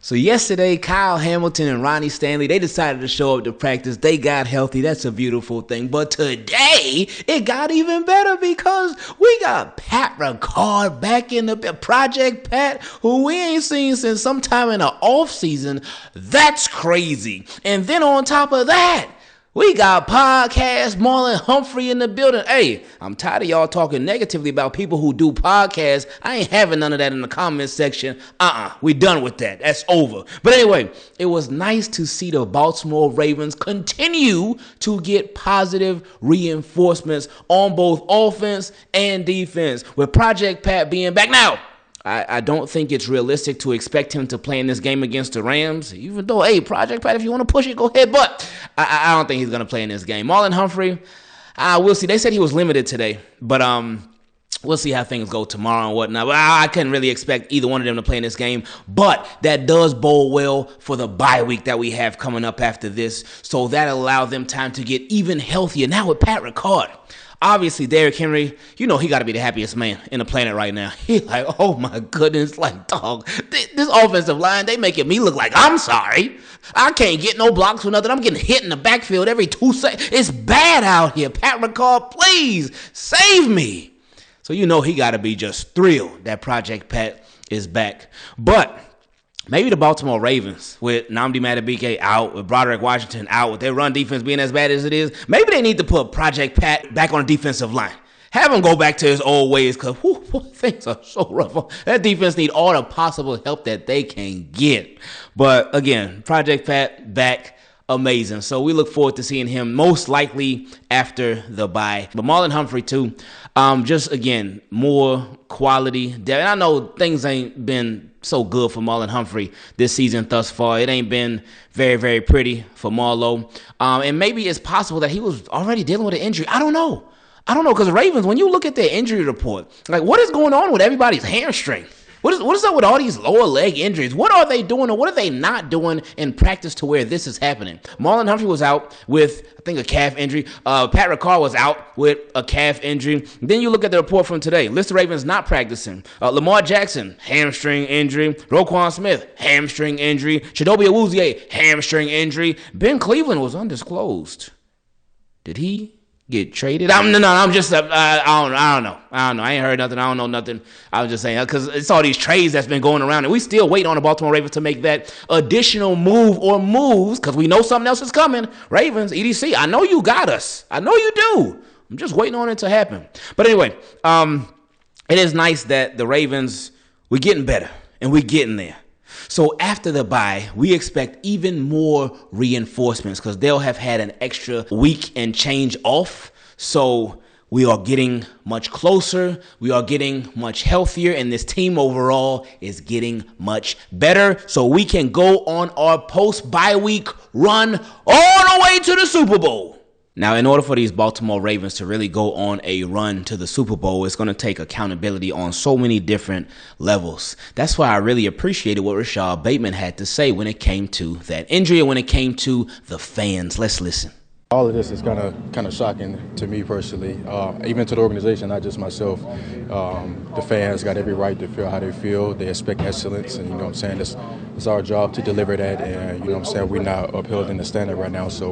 So yesterday, Kyle Hamilton and Ronnie Stanley, they decided to show up to practice. They got healthy. That's a beautiful thing. But today, it got even better because we got Pat Ricard back in the Project Pat, who we ain't seen since sometime in the offseason. That's crazy. And then on top of that, we got podcast Marlon Humphrey in the building. Hey, I'm tired of y'all talking negatively about people who do podcasts. I ain't having none of that in the comments section. We done with that. That's over. But anyway, it was nice to see the Baltimore Ravens continue to get positive reinforcements on both offense and defense, with Project Pat being back now. I don't think it's realistic to expect him to play in this game against the Rams, even though, hey, Project Pat, if you want to push it, go ahead. But I don't think he's going to play in this game. Marlon Humphrey, we'll see. They said he was limited today, but we'll see how things go tomorrow and whatnot. But I couldn't really expect either one of them to play in this game. But that does bode well for the bye week that we have coming up after this. So that allowed them time to get even healthier. Now with Pat Ricard. Obviously, Derrick Henry, you know he got to be the happiest man in the planet right now. He's like, oh my goodness, like, dog, this offensive line, they making me look like I'm sorry. I can't get no blocks for nothing. I'm getting hit in the backfield every 2 seconds. It's bad out here. Pat Ricard, please save me. So you know he got to be just thrilled that Project Pat is back. But maybe the Baltimore Ravens, with Nnamdi Madubuike out, with Broderick Washington out, with their run defense being as bad as it is, maybe they need to put Project Pat back on the defensive line. Have him go back to his old ways, because things are so rough. That defense need all the possible help that they can get. But again, Project Pat back. Amazing. So we look forward to seeing him most likely after the bye. But Marlon Humphrey too, just again, more quality. And I know things ain't been so good for Marlon Humphrey this season thus far. It ain't been very, very pretty for Marlo. And maybe it's possible that he was already dealing with an injury. I don't know, because the Ravens, when you look at their injury report, like, what is going on with everybody's hamstring? What is up with all these lower leg injuries? What are they doing, or what are they not doing in practice to where this is happening? Marlon Humphrey was out with, I think, a calf injury. Pat Ricard was out with a calf injury. Then you look at the report from today. List of Ravens not practicing. Lamar Jackson, hamstring injury. Roquan Smith, hamstring injury. Chidobe Awuzie, hamstring injury. Ben Cleveland was undisclosed. Did he get traded? I don't know. I ain't heard nothing. I don't know nothing. I was just saying, because it's all these trades that's been going around, and we still wait on the Baltimore Ravens to make that additional move or moves, because we know something else is coming. Ravens, EDC, I know you got us. I know you do. I'm just waiting on it to happen. But anyway, it is nice that the Ravens, we're getting better, and we're getting there. So after the bye, we expect even more reinforcements, because they'll have had an extra week and change off. So we are getting much closer. We are getting much healthier, and this team overall is getting much better. So we can go on our post-bye week run all the way to the Super Bowl. Now, in order for these Baltimore Ravens to really go on a run to the Super Bowl, it's going to take accountability on so many different levels. That's why I really appreciated what Rashod Bateman had to say when it came to that injury and when it came to the fans. Let's listen. All of this is kind of shocking to me personally, even to the organization, not just myself. The fans got every right to feel how they feel. They expect excellence, and you know what I'm saying, it's our job to deliver that, and you know what I'm saying, we're not upholding the standard right now, so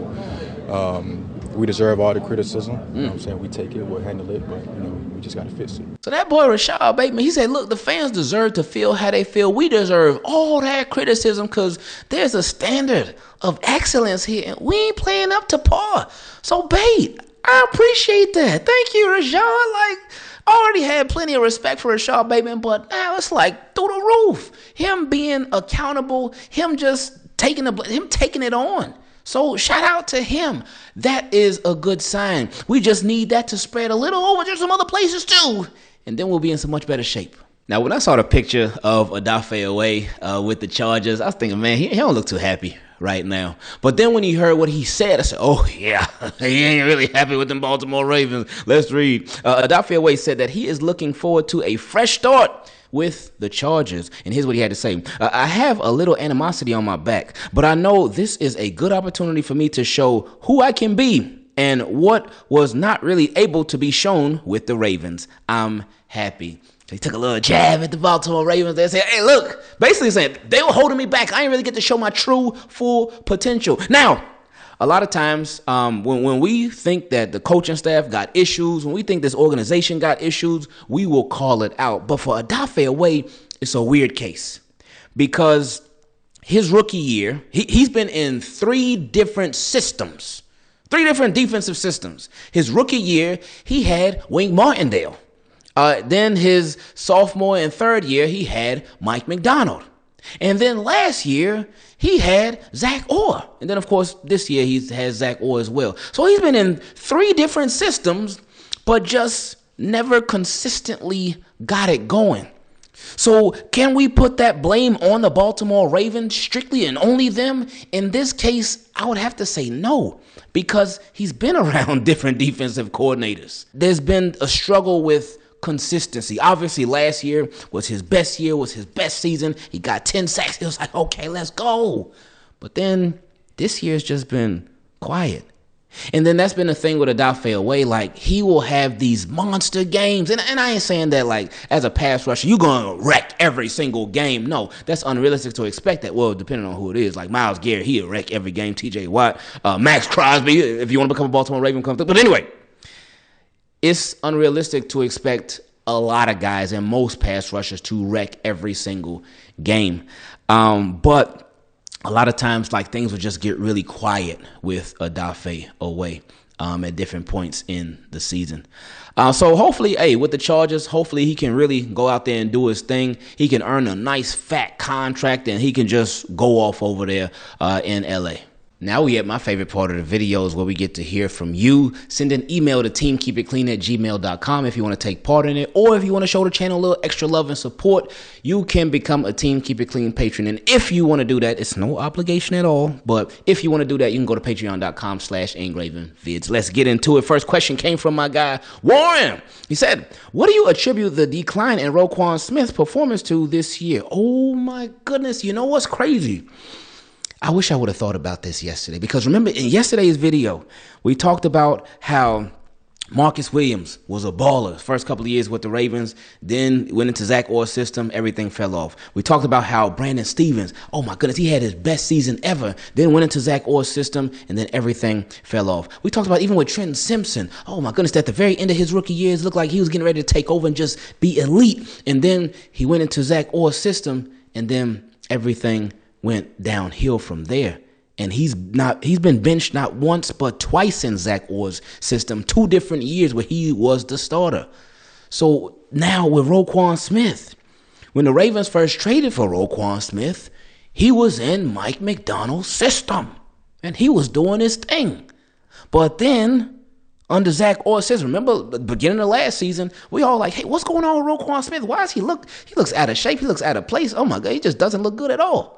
we deserve all the criticism. You know what I'm saying, we take it, we'll handle it, but you know, we just got to fix it. So that boy Rashod Bateman, he said, look, the fans deserve to feel how they feel. We deserve all that criticism because there's a standard of excellence here, and we ain't playing up to par. So, Bate, I appreciate that. Thank you, Rashod. Like, I already had plenty of respect for Rashod Bateman, but now it's like through the roof. Him being accountable, him just taking it on. So shout out to him. That is a good sign. We just need that to spread a little over to some other places too, and then we'll be in some much better shape. Now, when I saw the picture of Odafe Oweh with the Chargers, I was thinking, man, he don't look too happy right now. But then when he heard what he said, I said, oh, yeah, he ain't really happy with them Baltimore Ravens. Let's read. Odafe Oweh said that he is looking forward to a fresh start with the Chargers. And here's what he had to say. I have a little animosity on my back, but I know this is a good opportunity for me to show who I can be and what was not really able to be shown with the Ravens. I'm happy. They took a little jab at the Baltimore Ravens. They said, hey, look, basically saying they were holding me back. I didn't really get to show my true, full potential. Now, a lot of times when we think that the coaching staff got issues, when we think this organization got issues, we will call it out. But for Odafe Oweh, it's a weird case because his rookie year, he's been in 3 different systems, 3 different defensive systems. His rookie year, he had Wink Martindale. Then his sophomore and third year, he had Mike McDonald. And then last year, he had Zach Orr. And then, of course, this year, he has Zach Orr as well. So he's been in 3 different systems, but just never consistently got it going. So can we put that blame on the Baltimore Ravens strictly and only them? In this case, I would have to say no, because he's been around different defensive coordinators. There's been a struggle with consistency. Obviously, last year was his best season. He got 10 sacks. It was like, okay, let's go. But then this year's just been quiet. And then that's been the thing with Odafe Oweh. Like, he will have these monster games. And I ain't saying that, like, as a pass rusher, you're going to wreck every single game. No, that's unrealistic to expect that. Well, depending on who it is. Like, Myles Garrett, he'll wreck every game. TJ Watt, Max Crosby, if you want to become a Baltimore Raven, come through. But anyway, it's unrealistic to expect a lot of guys and most pass rushers to wreck every single game. But a lot of times, like, things will just get really quiet with Odafe Oweh at different points in the season. So hopefully, with the Chargers, hopefully he can really go out there and do his thing. He can earn a nice fat contract and he can just go off over there in LA. Now we at my favorite part of the videos where we get to hear from you. Send an email to teamkeepitclean@gmail.com if you want to take part in it, or if you want to show the channel a little extra love and support, you can become a Team Keep It Clean patron. And if you want to do that, it's no obligation at all, but if you want to do that, you can go to patreon.com/Ingravenvids. Let's get into it. First question came from my guy, Warren. He said, what do you attribute the decline in Roquan Smith's performance to this year? Oh my goodness, you know what's crazy? I wish I would have thought about this yesterday, because remember in yesterday's video, we talked about how Marcus Williams was a baller first couple of years with the Ravens, then went into Zach Orr's system, everything fell off. We talked about how Brandon Stevens, oh my goodness, he had his best season ever, then went into Zach Orr's system, and then everything fell off. We talked about even with Trenton Simpson, oh my goodness, at the very end of his rookie years, looked like he was getting ready to take over and just be elite, and then he went into Zach Orr's system, and then everything went downhill from there. And he's been benched not once but twice in Zach Orr's system, 2 different years where he was the starter. So now with Roquan Smith, when the Ravens first traded for Roquan Smith, he was in Mike McDonald's system and he was doing his thing. But then under Zach Orr's system, remember the beginning of last season, we all like, hey, what's going on with Roquan Smith? Why does he looks out of shape? He looks out of place. Oh my God, he just doesn't look good at all.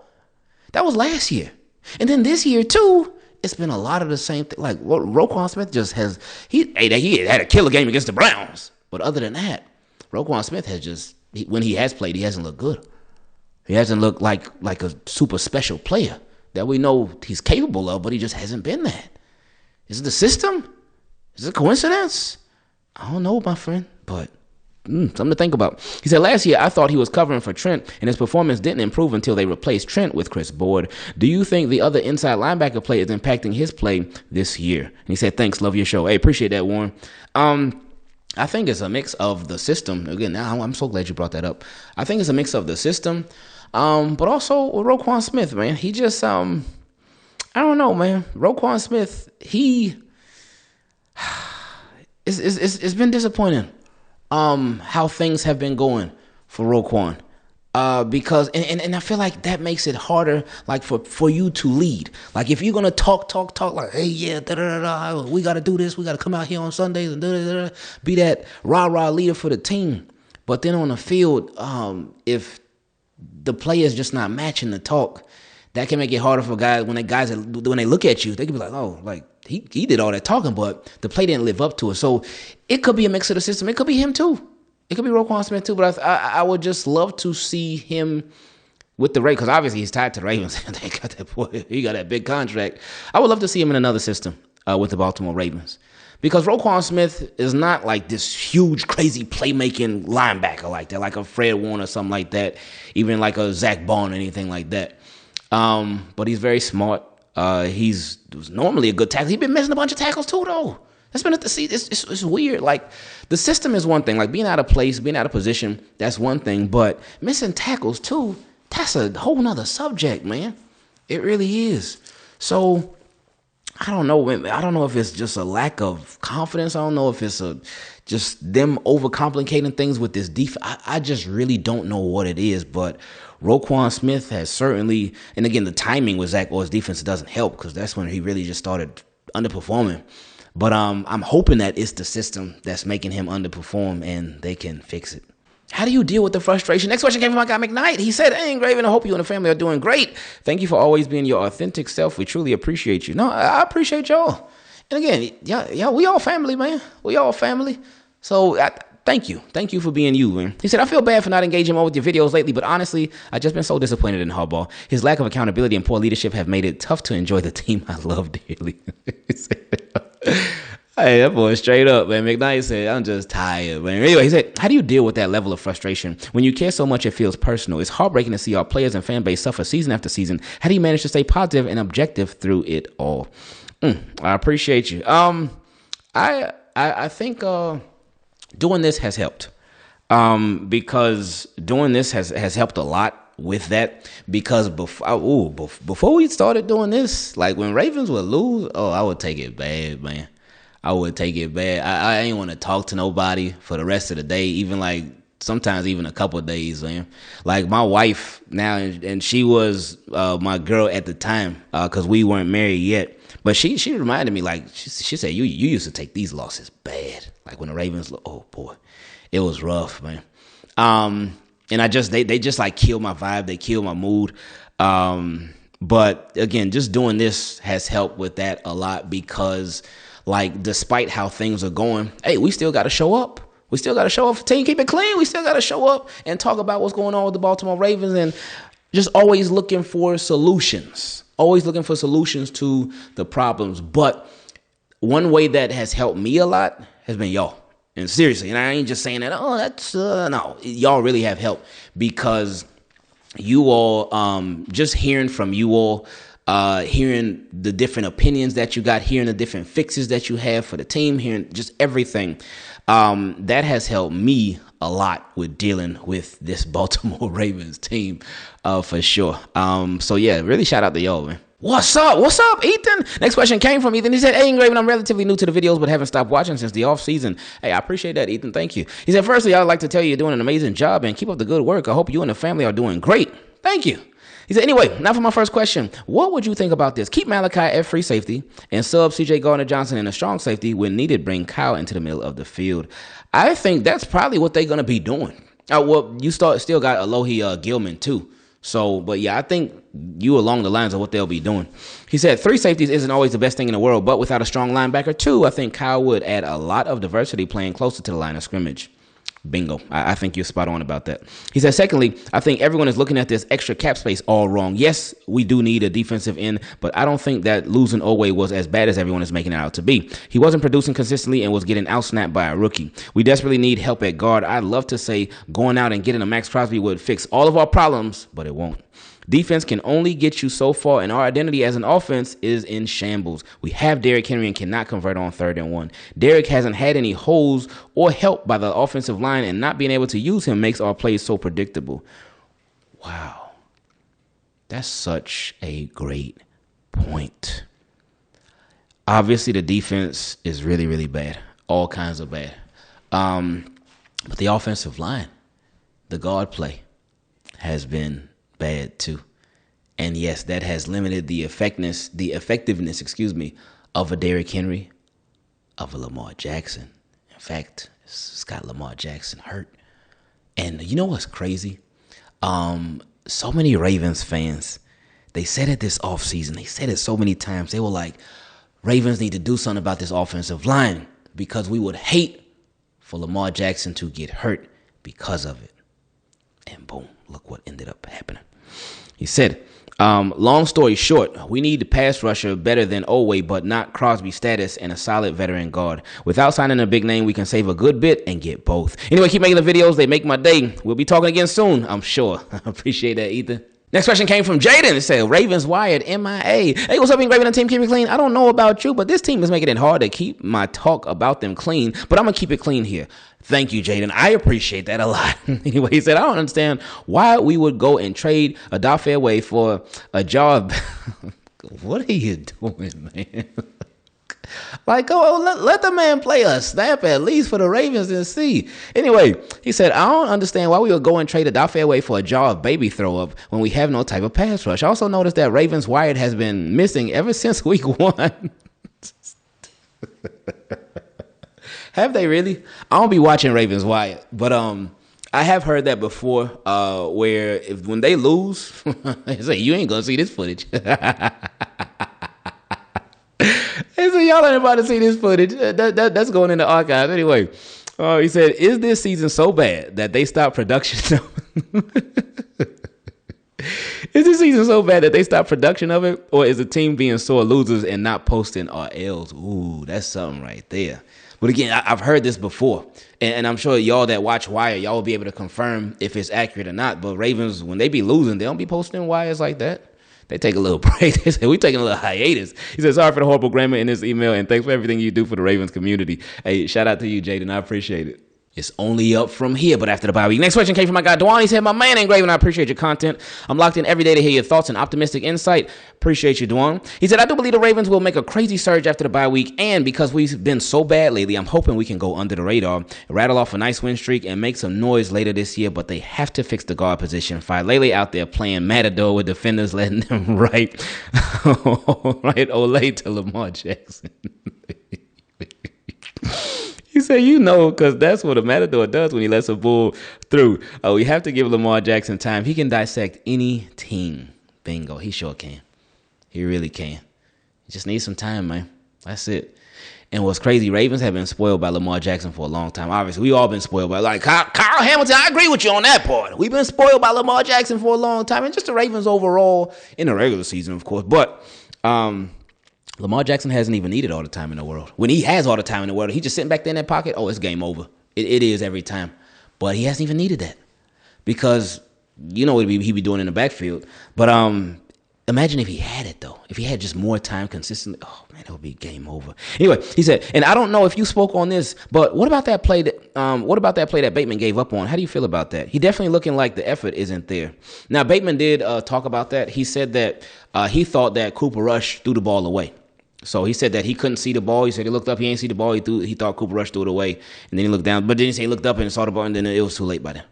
That was last year. And then this year, too, it's been a lot of the same thing. Like, Roquan Smith just has, he had a killer game against the Browns. But other than that, Roquan Smith has just, when he has played, he hasn't looked good. He hasn't looked like a super special player that we know he's capable of, but he just hasn't been that. Is it the system? Is it a coincidence? I don't know, my friend, but something to think about. He said, last year, I thought he was covering for Trent, and his performance didn't improve until they replaced Trent with Chris Board. Do you think the other inside linebacker play is impacting his play this year? And he said, thanks, love your show. Hey, appreciate that, Warren. I think it's a mix of the system. Again, now I'm so glad you brought that up. I think it's a mix of the system, but also with Roquan Smith, man. He just, I don't know, man. Roquan Smith, it's been disappointing. How things have been going for Roquan. Because and I feel like that makes it harder, like for you to lead. Like if you're gonna talk like, hey, yeah, we gotta do this, we gotta come out here on Sundays and be that rah-rah leader for the team. But then on the field, if the play is just not matching the talk, that can make it harder for guys when they look at you, they can be like, oh, like he did all that talking, but the play didn't live up to it. So it could be a mix of the system. It could be him too. It could be Roquan Smith too. But I would just love to see him with the Ravens, because obviously he's tied to the Ravens. They got that boy. He got that big contract. I would love to see him in another system with the Baltimore Ravens. Because Roquan Smith is not like this huge, crazy playmaking linebacker like that, like a Fred Warner or something like that, even like a Zach Bond or anything like that. But he's very smart. He's normally a good tackle. He's been missing a bunch of tackles too, though. That's been at the seat. It's weird. Like, the system is one thing. Like, being out of place, being out of position, that's one thing. But missing tackles too, that's a whole nother subject, man. It really is. So I don't know. I don't know if it's just a lack of confidence. I don't know if it's just them overcomplicating things with this defense. I just really don't know what it is. But Roquan Smith has certainly, and again, the timing with Zach Orr's defense doesn't help because that's when he really just started underperforming. But I'm hoping that it's the system that's making him underperform and they can fix it. How do you deal with the frustration? Next question came from my guy McKnight. He said, "Hey, Ingraven, I hope you and the family are doing great. Thank you for always being your authentic self. We truly appreciate you." No, I appreciate y'all. And again, yeah, we all family, man. We all family. So thank you. Thank you for being you, man. He said, "I feel bad for not engaging more with your videos lately, but honestly, I've just been so disappointed in Harbaugh. His lack of accountability and poor leadership have made it tough to enjoy the team I love dearly." Hey, that boy straight up, man. McKnight said, "I'm just tired, man." Anyway, he said, "How do you deal with that level of frustration? When you care so much, it feels personal. It's heartbreaking to see our players and fan base suffer season after season. How do you manage to stay positive and objective through it all?" I appreciate you. I think doing this has helped. Because doing this has helped a lot with that. Because before we started doing this, like when Ravens would lose, I would take it bad, man. I would take it bad. I ain't want to talk to nobody for the rest of the day, even like sometimes even a couple of days, man. Like my wife now, and she was my girl at the time because we weren't married yet. But she reminded me, like, she said, you used to take these losses bad. Like when the Ravens, oh boy, it was rough, man. And they just like killed my vibe. They killed my mood. But again, just doing this has helped with that a lot because, like, despite how things are going, hey, we still got to show up. We still got to show up for Team Keep It Clean. We still got to show up and talk about what's going on with the Baltimore Ravens and just always looking for solutions. Always looking for solutions to the problems. But one way that has helped me a lot has been y'all. And seriously, and I ain't just saying that, no. Y'all really have helped because you all, just hearing from you all, hearing the different opinions that you got, hearing the different fixes that you have for the team, hearing just everything, that has helped me a lot with dealing with this Baltimore Ravens team, for sure. So yeah, really shout out to y'all, man. What's up, Ethan? Next question came from Ethan. He said, "Hey, Ingraven, I'm relatively new to the videos, but haven't stopped watching since the off season." Hey, I appreciate that, Ethan. Thank you. He said, "Firstly, I'd like to tell you you're doing an amazing job and keep up the good work. I hope you and the family are doing great." Thank you. He said, "Anyway, now for my first question. What would you think about this? Keep Malachi at free safety and sub CJ Gardner-Johnson in a strong safety. When needed, bring Kyle into the middle of the field." I think that's probably what they're going to be doing. Well, you still got Alohi Gilman too. So, but yeah, I think you along the lines of what they'll be doing. He said 3 safeties isn't always the best thing in the world, but without a strong linebacker too, I think Kyle would add a lot of diversity playing closer to the line of scrimmage. Bingo. I think you're spot on about that. He said, secondly, I think everyone is looking at this extra cap space all wrong. Yes, we do need a defensive end, but I don't think that losing Oweh was as bad as everyone is making it out to be. He wasn't producing consistently and was getting outsnapped by a rookie. We desperately need help at guard. I'd love to say going out and getting a Max Crosby would fix all of our problems, but it won't. Defense can only get you so far, and our identity as an offense is in shambles. We have Derrick Henry and cannot convert on 3rd and 1. Derrick hasn't had any holes or help by the offensive line, and not being able to use him makes our plays so predictable. Wow. That's such a great point. Obviously, the defense is really, really bad. All kinds of bad. But the offensive line, the guard play, has been bad too. And yes, that has limited the effectiveness, of a Derrick Henry, of a Lamar Jackson. In fact, it's got Lamar Jackson hurt. And you know what's crazy? So many Ravens fans, they said it this offseason. They said it so many times. They were like, Ravens need to do something about this offensive line because we would hate for Lamar Jackson to get hurt because of it. And boom, look what ended up happening. He said, Long story short, we need a pass rusher better than Oweh, but not Crosby status and a solid veteran guard. Without signing a big name, we can save a good bit and get both. Anyway, keep making the videos. They make my day. We'll be talking again soon, I'm sure. I appreciate that, Ethan. Next question came from Jaden. It said, Ravens wired MIA. Hey, what's up, Ingraven and Team Keep It Clean? I don't know about you, but this team is making it hard to keep my talk about them clean, but I'm going to keep it clean here. Thank you, Jaden. I appreciate that a lot. Anyway, he said, I don't understand why we would go and trade Odafe Oweh for a job. What are you doing, man? Like, let the man play a snap at least for the Ravens and see. Anyway, he said, I don't understand why we would go and trade Odafe Oweh for a jar of baby throw-up when we have no type of pass rush. I also noticed that Ravens wired has been missing ever since week 1. Have they really? I don't be watching Ravens wired, but I have heard that before where when they lose, they say, you ain't going to see this footage. He said, y'all ain't about to see this footage. That's going in the archive. Anyway, he said, is this season so bad that they stopped production? Is this season so bad that they stopped production of it? Or is the team being sore losers and not posting our L's? Ooh, that's something right there. But again, I've heard this before. And I'm sure y'all that watch Wire, y'all will be able to confirm if it's accurate or not. But Ravens, when they be losing, they don't be posting wires like that. They take a little break. They say, we're taking a little hiatus. He said, sorry for the horrible grammar in this email, and thanks for everything you do for the Ravens community. Hey, shout out to you, Jaden. I appreciate it. It's only up from here, but after the bye week. Next question came from my guy, Duan. He said, my man Ingraven, I appreciate your content. I'm locked in every day to hear your thoughts and optimistic insight. Appreciate you, Duan. He said, I do believe the Ravens will make a crazy surge after the bye week, and because we've been so bad lately, I'm hoping we can go under the radar, rattle off a nice win streak, and make some noise later this year, but they have to fix the guard position. Lele out there playing Matador with defenders, letting them right Olay to Lamar Jackson. He said, because that's what a Matador does when he lets a bull through. We have to give Lamar Jackson time. He can dissect any team. Bingo. He sure can. He really can. He just needs some time, man. That's it. And what's crazy, Ravens have been spoiled by Lamar Jackson for a long time. Obviously, we all been spoiled by, like, Kyle Hamilton, I agree with you on that part. We've been spoiled by Lamar Jackson for a long time. And just the Ravens overall in the regular season, of course. But, Lamar Jackson hasn't even needed all the time in the world. When he has all the time in the world, he's just sitting back there in that pocket. Oh, it's game over. It is every time. But he hasn't even needed that because you know what he'd be doing in the backfield. But imagine if he had it, though. If he had just more time consistently. Oh, man, it would be game over. Anyway, he said, and I don't know if you spoke on this, but what about that play that Bateman gave up on? How do you feel about that? He definitely looking like the effort isn't there. Now, Bateman did talk about that. He said that he thought that Cooper Rush threw the ball away. So he said that he couldn't see the ball. He said he looked up, he ain't see the ball. He thought Cooper Rush threw it away. And then he looked down. But then he said he looked up and saw the ball, and then it was too late by then.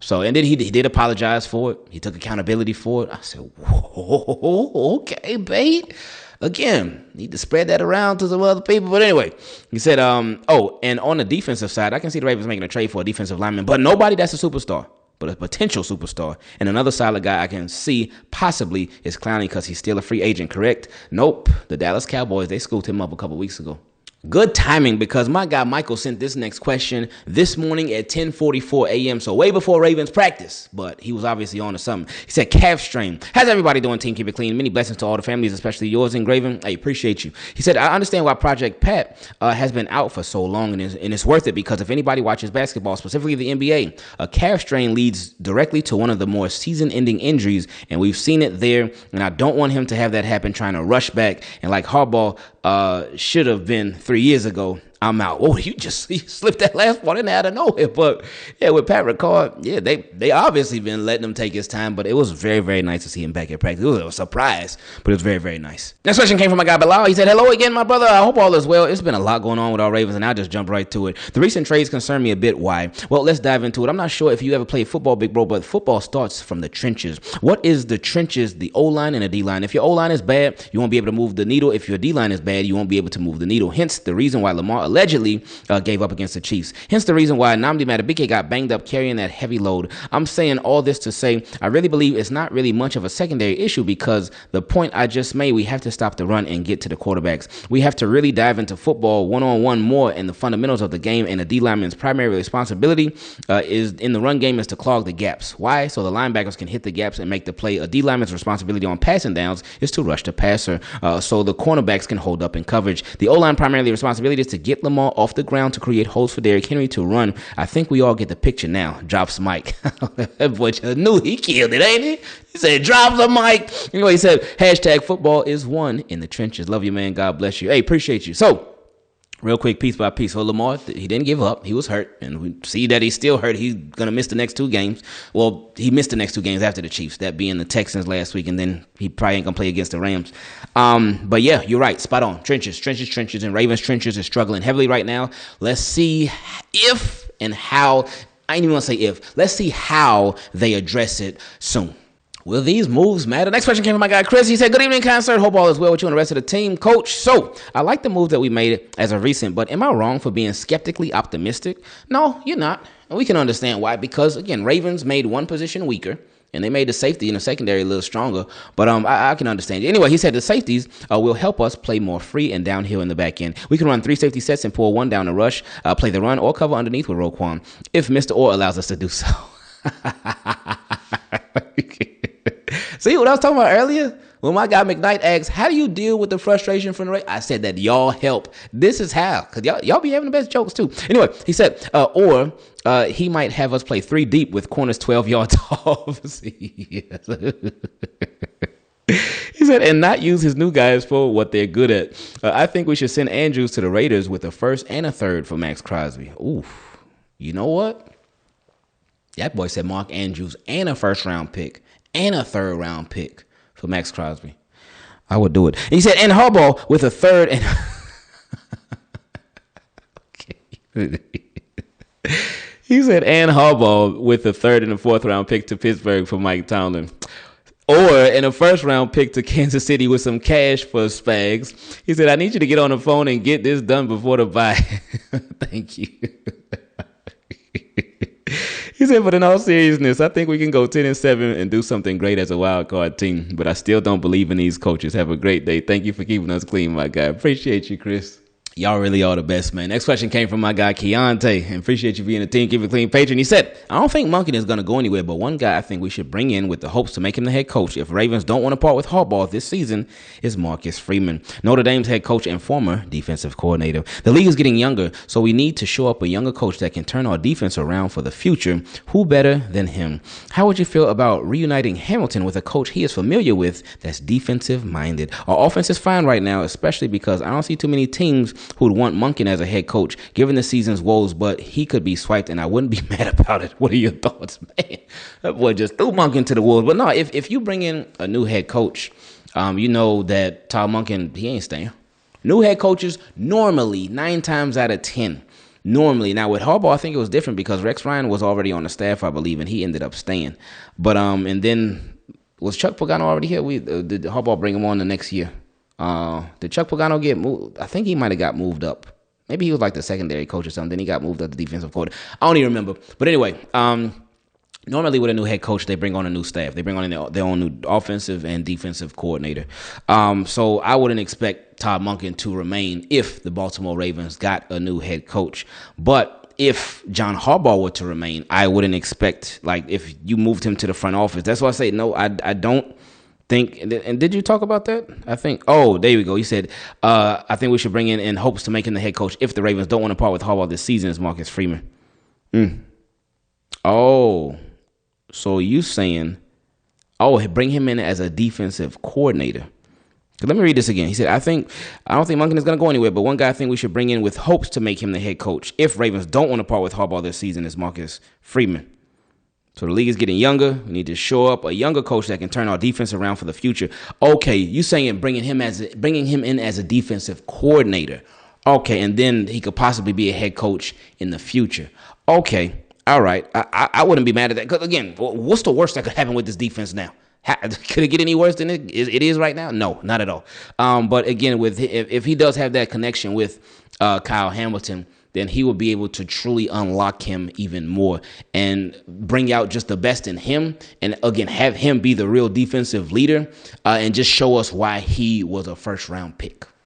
So, and then he did apologize for it. He took accountability for it. I said, whoa, okay, Bate. Again, need to spread that around to some other people. But anyway, he said, and on the defensive side, I can see the Ravens making a trade for a defensive lineman, but nobody that's a superstar. But a potential superstar. And another solid guy I can see possibly is Clowney because he's still a free agent, correct? Nope. The Dallas Cowboys, they scooped him up a couple weeks ago. Good timing because my guy Micheal sent this next question this morning at 10:44 a.m. So way before Ravens practice, but he was obviously on to something. He said, calf strain. How's everybody doing, Team Keep It Clean? Many blessings to all the families, especially yours, Ingraven. I appreciate you. He said, I understand why Project Pat has been out for so long, and it's worth it because if anybody watches basketball, specifically the NBA, a calf strain leads directly to one of the more season-ending injuries, and we've seen it there, and I don't want him to have that happen trying to rush back, and like Harbaugh should have been 3 years ago. I'm out. Oh, you slipped that last one in out of nowhere. But yeah, with Pat Ricard, yeah, they obviously been letting him take his time, but it was very, very nice to see him back at practice. It was a surprise, but it was very, very nice. Next question came from my guy Bilal. He said, hello again, my brother. I hope all is well. It's been a lot going on with our Ravens, and I'll just jump right to it. The recent trades concern me a bit. Why? Well, let's dive into it. I'm not sure if you ever played football, big bro, but football starts from the trenches. What is the trenches? The O-line and the D-line. If your O-line is bad, you won't be able to move the needle. If your D-line is bad, you won't be able to move the needle. Hence, the reason why Lamar allegedly gave up against the Chiefs. Hence the reason why Nnamdi Madubuike got banged up carrying that heavy load. I'm saying all this to say I really believe it's not really much of a secondary issue because the point I just made, we have to stop the run and get to the quarterbacks. We have to really dive into football one-on-one more in the fundamentals of the game, and the D lineman's primary responsibility is in the run game is to clog the gaps. Why? So the linebackers can hit the gaps and make the play. A D lineman's responsibility on passing downs is to rush the passer so the cornerbacks can hold up in coverage. The O-line primarily responsibility is to get Lamar off the ground to create holes for Derrick Henry to run. I think we all get the picture now. Drops mic. That boy just knew he killed it, ain't he? He said, drop the mic. Anyway, he said, hashtag football is won in the trenches. Love you, man. God bless you. Hey, appreciate you. So, real quick, piece by piece. So Lamar, he didn't give up. He was hurt, and we see that he's still hurt. He's going to miss the next 2 games. Well, he missed the next 2 games after the Chiefs, that being the Texans last week, and then he probably ain't going to play against the Rams. But yeah, you're right. Spot on. Trenches, and Ravens trenches is struggling heavily right now. Let's see if and how, I ain't even want to say if, let's see how they address it soon. Will these moves matter? Next question came from my guy Chris. He said, good evening, concert. Hope all is well with you and the rest of the team. Coach, so I like the move that we made as of recent, but am I wrong for being skeptically optimistic? No, you're not. And we can understand why, because, again, Ravens made one position weaker, and they made the safety in the secondary a little stronger. But I can understand. Anyway, he said the safeties will help us play more free and downhill in the back end. We can run 3 safety sets and pull 1 down the rush, play the run, or cover underneath with Roquan, if Mr. Orr allows us to do so. See what I was talking about earlier? When my guy McKnight asks, how do you deal with the frustration from the Ravens? I said that y'all help. This is how. Because y'all be having the best jokes, too. Anyway, he said, or he might have us play 3 deep with corners 12 yards off. He said, and not use his new guys for what they're good at. I think we should send Andrews to the Raiders with a 1st and a 3rd for Max Crosby. Oof. You know what? That boy said Mark Andrews and a 1st-round pick and a 3rd-round pick for Max Crosby. I would do it. And he said, and Harbaugh with a 3rd and... Okay. He said, and Harbaugh with a 3rd and a 4th-round pick to Pittsburgh for Mike Tomlin. Or in a 1st-round pick to Kansas City with some cash for Spags. He said, I need you to get on the phone and get this done before the bye. Thank you. He said, but in all seriousness, I think we can go 10-7 and do something great as a wild card team. But I still don't believe in these coaches. Have a great day. Thank you for keeping us clean, my guy. Appreciate you, Chris. Y'all really are the best, man. Next question came from my guy, Keyonte, and appreciate you being a Team Keep It Clean patron. He said, I don't think Monken is going to go anywhere, but one guy I think we should bring in with the hopes to make him the head coach if Ravens don't want to part with Harbaugh this season is Marcus Freeman, Notre Dame's head coach and former defensive coordinator. The league is getting younger, so we need to show up a younger coach that can turn our defense around for the future. Who better than him? How would you feel about reuniting Hamilton with a coach he is familiar with that's defensive-minded? Our offense is fine right now, especially because I don't see too many teams who would want Monken as a head coach, given the season's woes, but he could be swiped, and I wouldn't be mad about it. What are your thoughts, man? That boy just threw Monken to the wolves. But no, if you bring in a new head coach, you know that Todd Monken, he ain't staying. New head coaches, normally, 9 times out of 10, normally. Now, with Harbaugh, I think it was different because Rex Ryan was already on the staff, I believe, and he ended up staying. But, and then, was Chuck Pagano already here? Did Harbaugh bring him on the next year? Did Chuck Pagano get moved? I think he might have got moved up. Maybe he was like the secondary coach or something. Then he got moved up to defensive coordinator. I don't even remember. But anyway, normally with a new head coach, they bring on a new staff. They bring on their own new offensive and defensive coordinator. So I wouldn't expect Todd Monken to remain if the Baltimore Ravens got a new head coach. But if John Harbaugh were to remain, I wouldn't expect, like, if you moved him to the front office. That's why I say, no, I don't think, and did you talk about that? I think, oh, there we go. You said, I think we should bring in hopes to make him the head coach if the Ravens don't want to part with Harbaugh this season is Marcus Freeman. Oh, so you saying, bring him in as a defensive coordinator. Let me read this again. He said, I don't think Monken is going to go anywhere, but one guy I think we should bring in with hopes to make him the head coach if Ravens don't want to part with Harbaugh this season is Marcus Freeman. So the league is getting younger. We need to show up a younger coach that can turn our defense around for the future. Okay, you saying bringing him in as a defensive coordinator. Okay, and then he could possibly be a head coach in the future. Okay, all right. I wouldn't be mad at that. Because, again, what's the worst that could happen with this defense now? Could it get any worse than it is right now? No, not at all. But again, if he does have that connection with Kyle Hamilton, then he will be able to truly unlock him even more and bring out just the best in him. And again, have him be the real defensive leader and just show us why he was a first-round pick.